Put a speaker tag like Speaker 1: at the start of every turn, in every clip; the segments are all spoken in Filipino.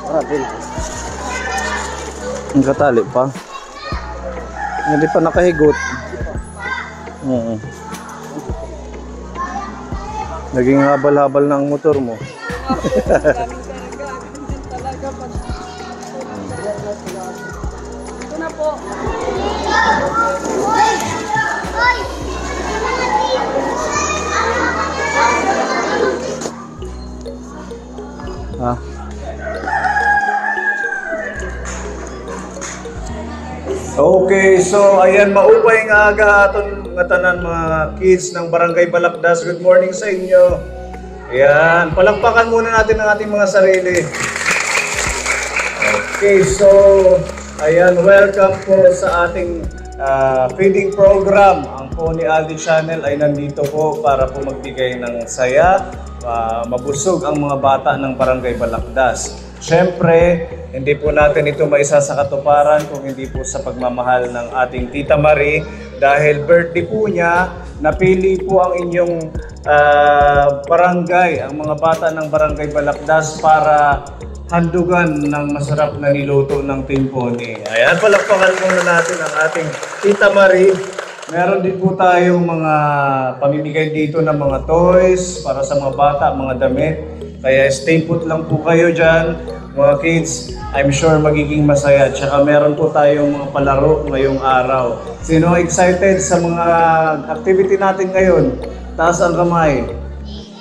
Speaker 1: Ang katali pa. Hindi pa nakahigot. Naging habal-habal na ang motor mo.
Speaker 2: Ito na po.
Speaker 1: Okay, so ayan, maupay nga aga aton nga tanan mga kids ng Barangay Balakdas. Good morning sa inyo. Ayan, palakpakan muna natin ang ating mga sarili. Okay, so ayan, welcome po sa ating feeding program. Ang Pony Aldi Channel ay nandito po para po magbigay ng saya, mabusog ang mga bata ng Barangay Balakdas. Siyempre, hindi po natin ito maisa sa katuparan kung hindi po sa pagmamahal ng ating Tita Marie. Dahil birthday po niya, napili po ang inyong barangay, ang mga bata ng Barangay Balakdas para handugan ng masarap na niluto ng Team Pony. Ayan, palakpakan muna natin ang ating Tita Marie. Meron din po tayong mga pamimigay dito ng mga toys para sa mga bata, mga damit. Kaya stay put lang po kayo dyan, mga kids. I'm sure magiging masaya. Tsaka meron po tayong mga palaro ngayong araw. Sino excited sa mga activity natin ngayon? Taas ang kamay.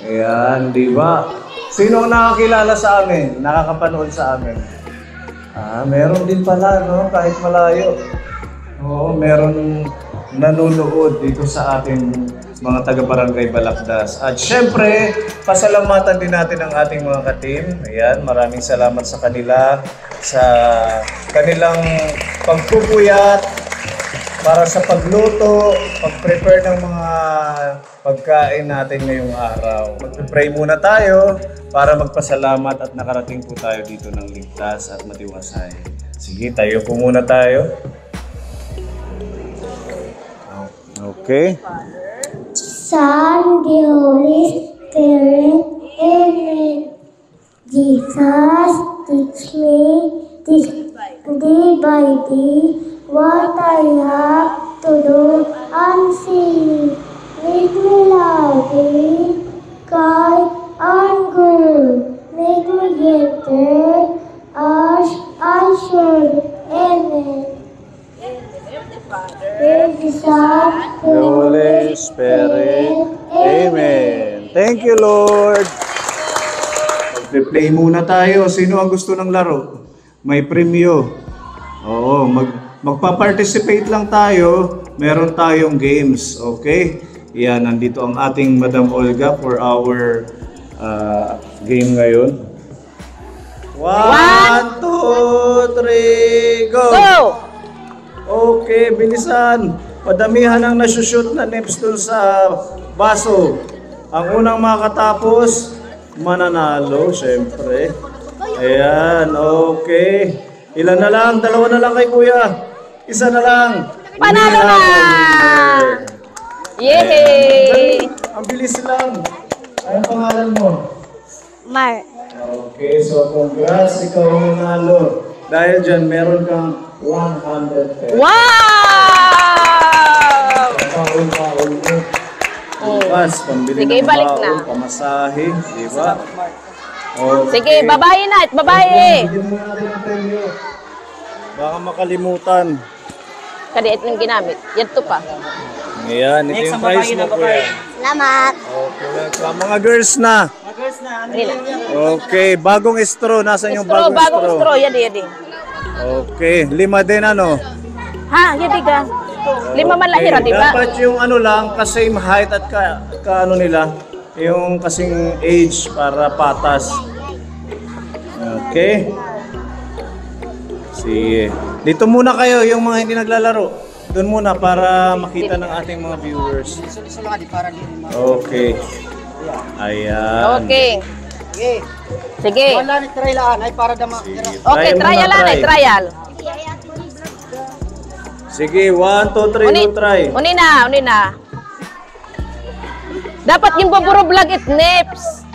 Speaker 1: Ayan, di ba? Sino ang nakakilala sa amin? Nakakapanood sa amin? Meron din pala, no? Kahit malayo. Oo, meron nanonood dito sa ating mga taga-Barangay Balakdas. At syempre, pasalamatan din natin ang ating mga ka-team. Ayan, maraming salamat sa kanila, sa kanilang pagpupuyat para sa pagluto, pag-prepare ng mga pagkain natin ngayong araw. Mag-pray muna tayo para magpasalamat at nakarating po tayo dito ng ligtas at matiwasay. Sige, tayo po muna tayo. Okay.
Speaker 3: Son, the Holy Spirit, Amen. Jesus, teach me day by day what I have to do and see. Make me loving, kind, and good. Make me get there as I should. Amen. The Son,
Speaker 1: The Holy Spirit. Amen. Thank you, Lord. Mag-play muna tayo. Sino ang gusto ng laro? May premyo. Oo, magpa-participate lang tayo. Meron tayong games. Okay? Yan, nandito ang ating Madam Olga for our game ngayon. 1, 2, 3, go!
Speaker 2: Go!
Speaker 1: Okay, bilisan. Padamihan ang nasushoot na nips dun sa baso. Ang unang makatapos, mananalo, syempre. Ayan, okay. Ilan na lang? 2 na lang kay kuya. 1 na lang.
Speaker 2: Panalo na! Yay!
Speaker 1: Ang bilis lang. Anong pangalan mo?
Speaker 3: Mar.
Speaker 1: Okay, so congrats, ikaw ang nanalo. Dahil dyan, meron kang 100 pesos.
Speaker 2: Wow!
Speaker 1: Paul mo. Bukas, pambili
Speaker 2: Sige,
Speaker 1: ng
Speaker 2: balik
Speaker 1: baon,
Speaker 2: na.
Speaker 1: pamasahe, di ba? Okay.
Speaker 2: Sige, babae na. Babae.
Speaker 1: Bigyan mo natin ang premyo. Baka makalimutan.
Speaker 2: Kadiit ng ginamit. Yan to pa.
Speaker 1: Ayan, ito yung prize mo, kuya.
Speaker 3: Salamat.
Speaker 1: Okay, welcome. Mga girls na. Okay, bagong straw. Nasaan yung
Speaker 2: Straw,
Speaker 1: bagong
Speaker 2: bagong
Speaker 1: straw?
Speaker 2: straw. Yadi.
Speaker 1: Okay, 5 din ano?
Speaker 2: Ha, yadi ka. 5 man lahira, di ba?
Speaker 1: Dapat yung ano lang, ka-same height at ka ano nila, yung kasing age para patas. Okay. Sige. Dito muna kayo, yung mga hindi naglalaro. Doon muna para makita ng ating mga viewers. Okay. Ayan.
Speaker 2: Okay. Sige.
Speaker 4: Wala ni trailaan ay para dama.
Speaker 2: Okay, trial lang eh, trial.
Speaker 1: Sige, 1, 2, 3, go try.
Speaker 2: Uni na. Dapat yung baburo vlog it nips.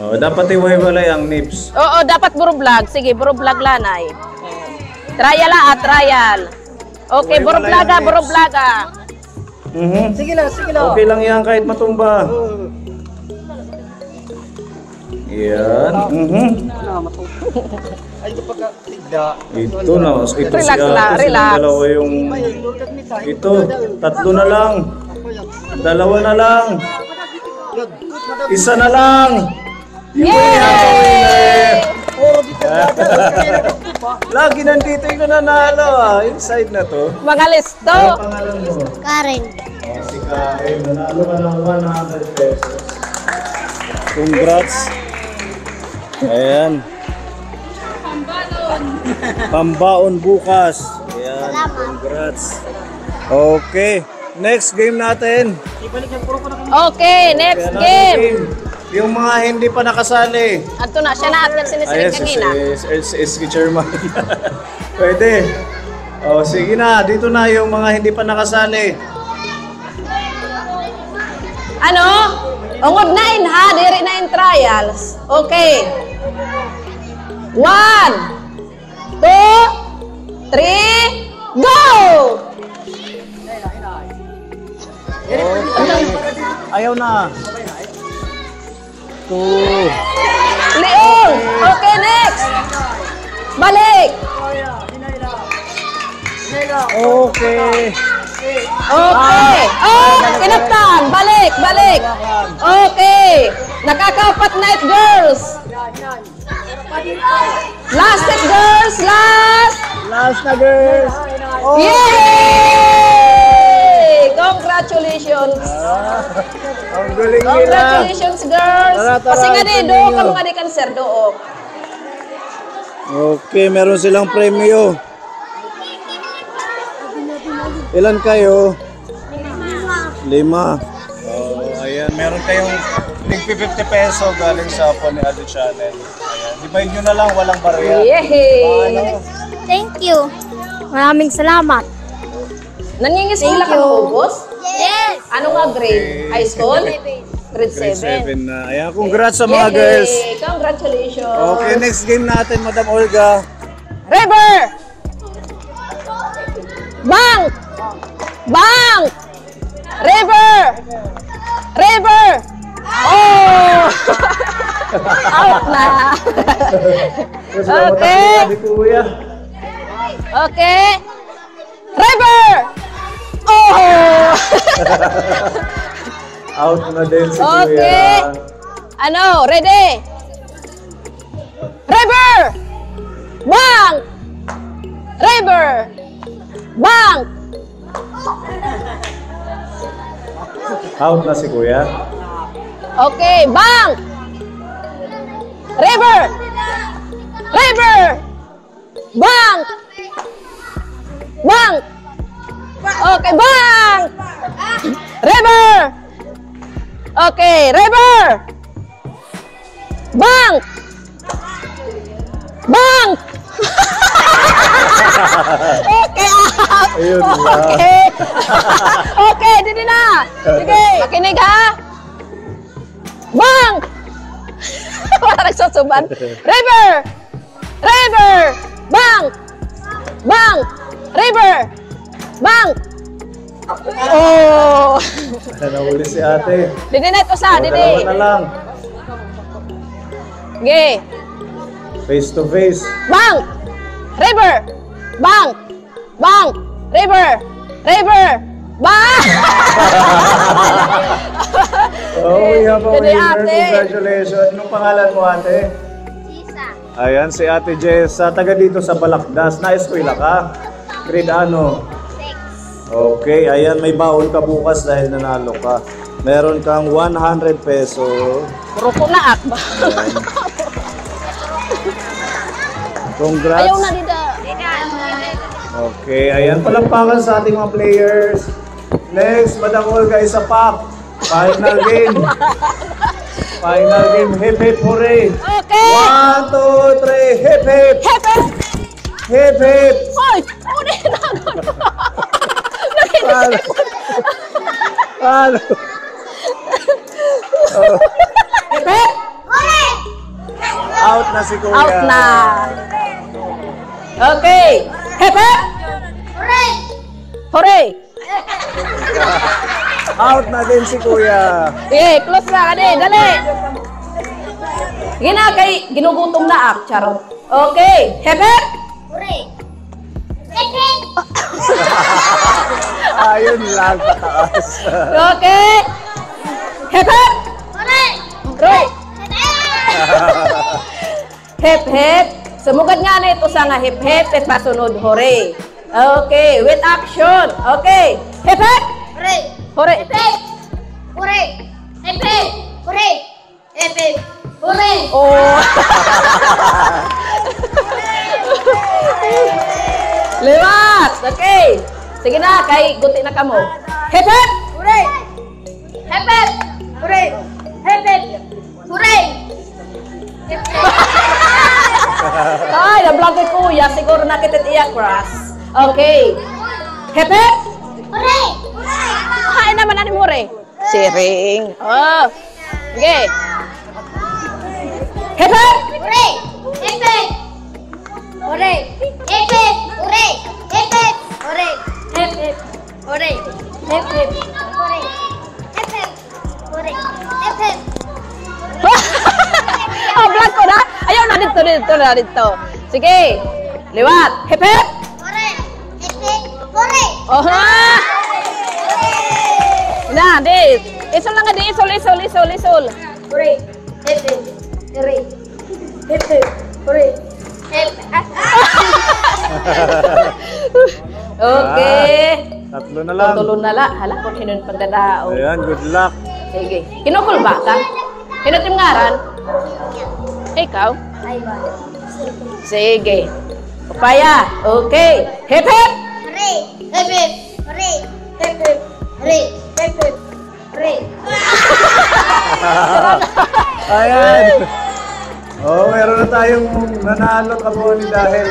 Speaker 1: Oh, dapat iwalay ang nips.
Speaker 2: Oo, dapat buro vlog. Sige, buro vlog lanay. Trial trial. Okay, buro vloga, buro vloga.
Speaker 4: Sige lang, sige lang.
Speaker 1: Okay lang yan kahit matumba. Yan.
Speaker 4: Ay, ito pagka-tigda.
Speaker 1: Ito na. Ito
Speaker 2: Relax
Speaker 1: si
Speaker 2: lang,
Speaker 1: ate.
Speaker 2: relax.
Speaker 1: Dalawa yung... Ito. 3 na lang. 2 na lang. 1 na lang.
Speaker 2: Yay!
Speaker 1: Lagi nandito yung nanalo ah. Inside na to.
Speaker 2: Mga listo.
Speaker 1: Ano pangalan mo?
Speaker 3: Karen.
Speaker 1: Oh, si Karen. Nanalo ka ng 100 pesos. Congrats. Ayan. Pambaon bukas. Ayan. Congrats. Okay. Next game natin.
Speaker 2: Okay, next
Speaker 1: Ayan,
Speaker 2: game.
Speaker 1: Yung mga hindi pa nakasali.
Speaker 2: Ato na, siya na at sinisiling kanina.
Speaker 1: Si Chairman. Pwede. O, sige na. Dito na yung mga hindi pa nakasali.
Speaker 2: Ano? Ungod na in ha, diri na in trials. Okay. 1, 2, 3, go!
Speaker 1: Ayaw na. 2.
Speaker 2: Leon! Okay, next! Balik!
Speaker 1: Okay.
Speaker 2: Okay! Oh, kinaptan! Balik! Balik! Okay! Nakakapat na it, girls! Last it, girls! Last!
Speaker 1: Last na, girls.
Speaker 2: Yay! Congratulations!
Speaker 1: Ang galing nila.
Speaker 2: Congratulations, girls!
Speaker 1: Tara, tara,
Speaker 2: Kasi nga di,
Speaker 1: ang
Speaker 2: do
Speaker 1: galing
Speaker 2: ka
Speaker 1: nyo.
Speaker 2: mga di cancer, do.
Speaker 1: Okay, meron silang premyo. Ilan kayo? 5. Oh, ayan. Meron kayong 50 peso galing sa Pony Ado Channel. Ayan. Divide nyo na lang, walang barya.
Speaker 2: Yay!
Speaker 3: Thank you. Maraming salamat.
Speaker 2: Nangingis ka mo, boss?
Speaker 3: Yes.
Speaker 2: Ano nga grade? High school? Grade
Speaker 1: Grade
Speaker 2: 7.
Speaker 1: 7 na. Ayan, congrats sa mga girls.
Speaker 2: Congratulations!
Speaker 1: Okay, next game natin, Madam Olga.
Speaker 2: River! Bank! Bank! River! River! Oh! Out na! Okay.
Speaker 1: Sabi kuya.
Speaker 2: Okay! River! Oh!
Speaker 1: Out na din si
Speaker 2: Okay.
Speaker 1: kuya.
Speaker 2: Ano? Ready? River! Bank! River! Bank!
Speaker 1: Out na si kuya.
Speaker 2: Okay, bank! River! River! Bank! Bank! Okay, bank! River! Okay, river! Bank! Bank! Okay, out!
Speaker 1: Ayun na.
Speaker 2: Okay! Okay, dito na! Sige, makinig ha! Bank! Wala nagsusuban. River! River! Bank! Bank! River! Bank! Oh!
Speaker 1: Nahuli si ate.
Speaker 2: Didi na ito sa,
Speaker 1: O,
Speaker 2: didi.
Speaker 1: dalawa na lang.
Speaker 2: Okay.
Speaker 1: Face to face.
Speaker 2: Bank! River! Bank! Bank! River! River! Bank!
Speaker 1: Oh, we have a
Speaker 2: Didi,
Speaker 1: winner.
Speaker 2: ate.
Speaker 1: Congratulations. Anong pangalan mo, ate?
Speaker 3: Sisa.
Speaker 1: Ayan, si Ate Jessa. Taga dito sa Balakdas. Na-eskwela ka? Grade ano?
Speaker 3: 6.
Speaker 1: Okay, ayan. May baon ka bukas dahil nanalo ka. Meron kang 100 peso.
Speaker 2: Puro ko na akba.
Speaker 1: Congrats.
Speaker 2: Ayaw na dida.
Speaker 1: Okay, ayan. Palakpakan sa ating mga players. Next, Madam Olga, isa pa. Final game. Final game. Hip hip hooray.
Speaker 2: Okay.
Speaker 1: 1, 2, 3. Hip hip.
Speaker 2: Hepe!
Speaker 1: Hip hip.
Speaker 2: Hoy! Ako na yun
Speaker 1: Talo. Talo.
Speaker 2: Hepe!
Speaker 3: Ulit!
Speaker 1: na si Kuya.
Speaker 2: Out na. Okay. Hep, hep.
Speaker 3: Hooray!
Speaker 2: Hooray.
Speaker 1: Out na din si Kuya.
Speaker 2: Okay, close na. Dali. Sige na, kay ginugutom na charot. Okay. Hep, hep.
Speaker 3: Hooray! Hep-hep!
Speaker 1: Ayun lang, pataas.
Speaker 2: Okay. Hep, hep.
Speaker 3: Hooray!
Speaker 2: Roy.
Speaker 3: Hep-hep!
Speaker 2: Hep, hep. Sumugad nga na ito sa nga hep, hep. At pasunod, hooray. Okay, with action. Okay. Hep, hep.
Speaker 3: Hooray!
Speaker 2: Hooray.
Speaker 3: Hep-hep! Hooray! Hep-hep! Hooray! Hep-hep! Hooray!
Speaker 2: Oh. Liwat. Okay. Sige na, kay guti na kamo. Hep, hep.
Speaker 3: Hooray! Hep-hep! Hooray! Hep-hep! Hooray!
Speaker 2: Ay, na-vlog ko kuya. Siguro nakita iya crush. Okay. Hep, hep.
Speaker 3: Hooray!
Speaker 2: Kain naman natin mo rin. Siring. Oh. Okay. Hep, hep.
Speaker 3: Hooray! Hep-hep! Hooray! Hep-hep! Hooray! Hep-hep! Hooray! Hep-hep! Hooray! Hep-hep! Hooray! Hep-hep! Hooray! Hep-hep!
Speaker 2: Oh, vlog ko na. Ayaw na dito. Sige. Liwat. Hep, hep.
Speaker 3: Hooray! Hep-hep! Hooray!
Speaker 2: Oh, ha. Na, dit. Isol lang nga di. Isol.
Speaker 3: Hooray! Hep-hep! Hooray! Hep-hep! Hooray! Hep-hep!
Speaker 2: Okay.
Speaker 1: Tatlo na lang.
Speaker 2: Tulo na la. Hala ko kinun pagdadao.
Speaker 1: Ayan, good luck.
Speaker 2: Sige. Kinukul ba ka? Kinutim ngaran? Ikaw?
Speaker 3: Ay, ba?
Speaker 2: Sige. Papaya. Okay. Hep, hep.
Speaker 3: Hooray! Hep-hep! Hooray! Hep-hep! Hooray! Hep-hep! Hooray!
Speaker 1: Ayan. Oh, meron na tayong nanalo kaboni dahil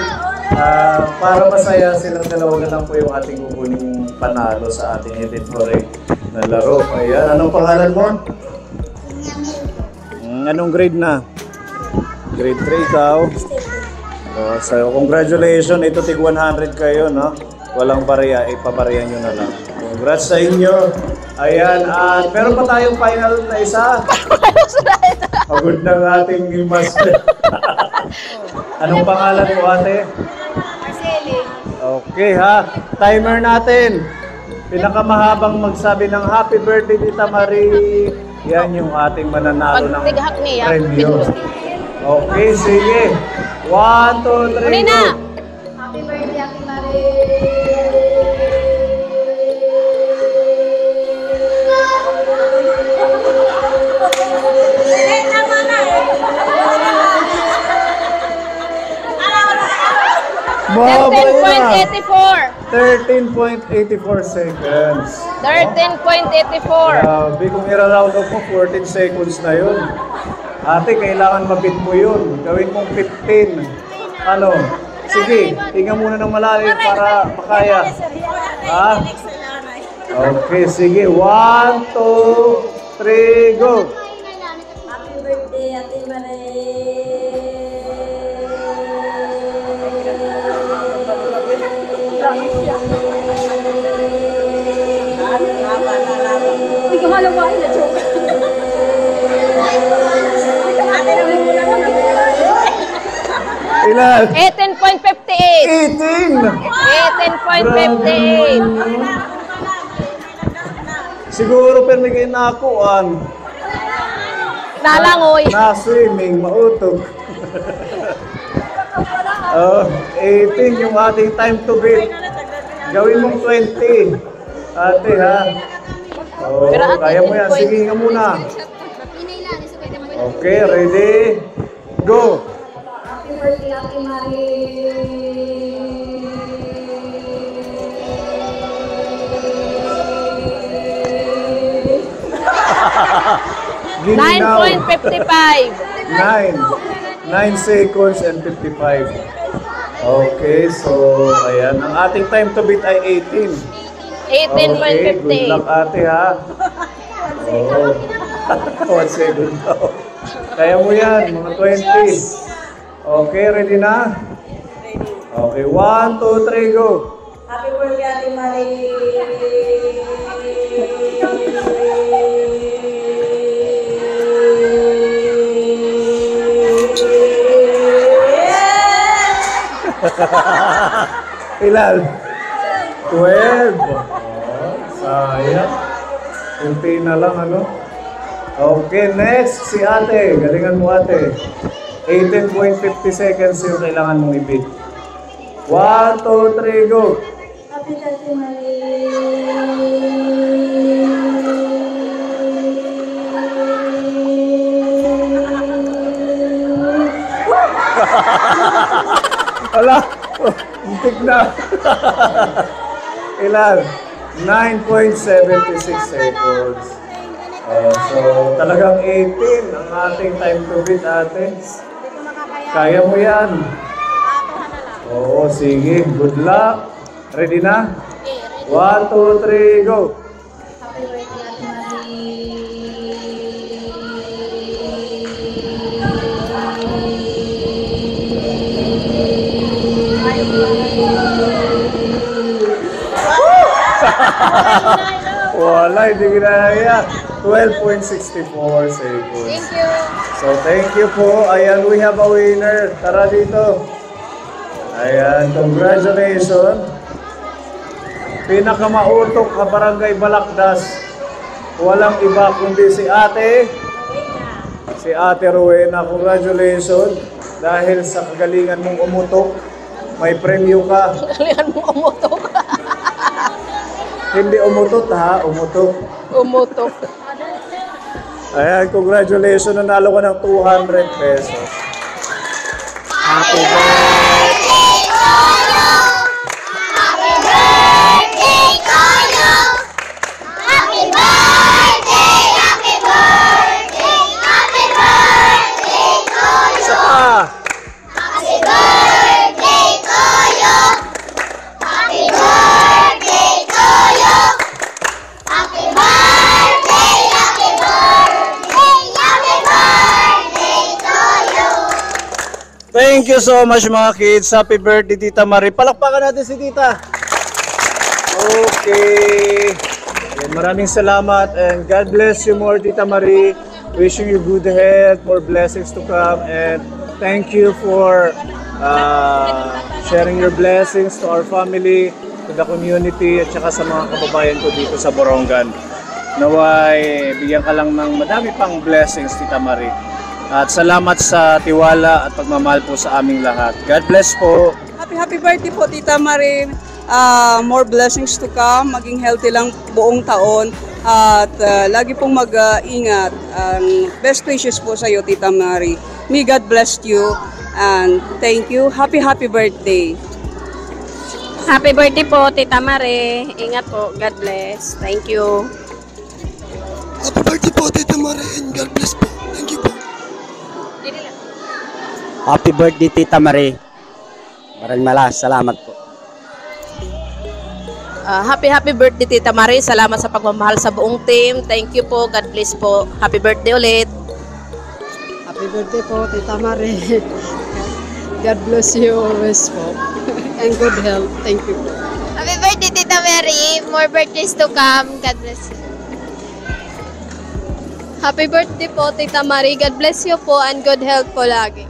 Speaker 1: para masaya silang dalawa na lang po yung ating kukuning panalo sa ating editory na laro. Ayan, anong pangalan mo? Anong grade na? Grade 3 ikaw? So, congratulations. Ito tig 100 kayo, no? Walang barya, ipabarya nyo na lang. Congrats sa inyo. Ayan, at meron pa tayong final na isa. Pagod ng ating master. Anong pangalan mo, ate?
Speaker 3: Marceli.
Speaker 1: Okay, ha? Timer natin. Pinakamahabang magsabi ng happy birthday, Tita Marie. Yan yung ating mananalo ng
Speaker 2: Pagtighak niya.
Speaker 1: premyo. Okay, sige. 1, 2, 3,
Speaker 2: Uli na.
Speaker 1: go.
Speaker 3: Happy birthday, Ate Marie!
Speaker 1: Mahaba yan.
Speaker 2: 13.84.
Speaker 1: 13.84 seconds.
Speaker 2: 13.84.
Speaker 1: Grabe, kung ira-round up mo, 14 seconds na yun. Ate, kailangan mabit mo yun. Gawin mong 15. Ano? Sige, hinga muna ng malalim para makaya. Ha? Okay, sige. 1, 2, 3, go!
Speaker 3: Happy birthday, Ate Marie! Uy, kamalawain na, joke.
Speaker 1: Ilan?
Speaker 2: 18.58.
Speaker 1: 18!
Speaker 2: 18.58.
Speaker 1: Siguro pero may kayo nakuan.
Speaker 2: Nalangoy.
Speaker 1: Na-swimming, mautog. Oh, 18 yung ating time to beat. Gawin mong 20. Ate, ha? Oh,
Speaker 2: Pero ate,
Speaker 1: kaya mo yan.
Speaker 2: 20.
Speaker 1: Sige nga muna. Okay, ready? Go!
Speaker 3: Happy birthday, Ate
Speaker 1: Ginaw.
Speaker 2: 9.55.
Speaker 1: 9 seconds and 55. Okay, so ayan. Ang ating time to beat ay 18. Okay, good
Speaker 2: 18.58.
Speaker 1: luck ate ha. Oh. 1 second daw. Kaya mo yan, mga 20. Okay, ready na? Okay, 1, 2, 3, go!
Speaker 2: Happy birthday, Ate Marie!
Speaker 1: Ilan? 12. Sayang. Kunti na lang, ano? Okay, next, si ate. Galingan mo, ate. 18.50 seconds yung kailangan mong ibig. 1, 2, 3, go!
Speaker 3: Happy birthday,
Speaker 1: Wala! Muntik na! Ilan? 9.76 seconds. So, talagang 18 ang ating time to beat, ate. Kaya mo yan. Oo, sige. Good luck. Ready na? 1, 2, 3, go!
Speaker 3: Happy birthday, Ate
Speaker 1: Wala, hindi ginahaya. 12.64 seconds.
Speaker 3: Thank you.
Speaker 1: So, thank you po. Ayan, we have a winner. Tara dito. Ayan, congratulations. Pinakamautok na barangay Balakdas. Walang iba kundi si Ate. Si Ate Rowena. Congratulations. Dahil sa kagalingan mong umutok, may premyo ka.
Speaker 2: Kalihan mo umutok.
Speaker 1: Hindi umutot ha, umutok.
Speaker 2: Umutok.
Speaker 1: Ayan, congratulations. Nanalo ka ng 200 pesos. Happy birthday! Isa pa! Thank you so much mga kids. Happy birthday Tita Marie. Palakpakan natin si Tita. Okay. Ayan, maraming salamat and God bless you more Tita Marie. Wishing you good health, more blessings to come, and thank you for sharing your blessings to our family, to the community, at saka sa mga kababayan ko dito sa Borongan. Naway, bigyan ka lang ng madami pang blessings Tita Marie. At salamat sa tiwala at pagmamahal po sa aming lahat. God bless po.
Speaker 5: Happy birthday po Tita Marie. More blessings to come. Maging healthy lang buong taon. At lagi pong mag-ingat. Best wishes po sa iyo Tita Marie. May God bless you. And thank you. Happy birthday.
Speaker 2: Happy birthday po, Tita Marie. Ingat po. God bless. Thank you.
Speaker 6: Happy birthday po, Tita Marie, and God bless po. Thank you po.
Speaker 4: Happy birthday, Tita Marie. Maraming salamat po.
Speaker 2: Happy birthday, Tita Marie. Salamat sa pagmamahal sa buong team. Thank you po. God bless po. Happy birthday ulit.
Speaker 5: Happy birthday po Tita Marie. God bless you always po. And good health. Thank you po.
Speaker 3: Happy birthday, Tita Mary. More birthdays to come. God bless you.
Speaker 7: Happy birthday po, Tita Marie. God bless you po and good health po lagi.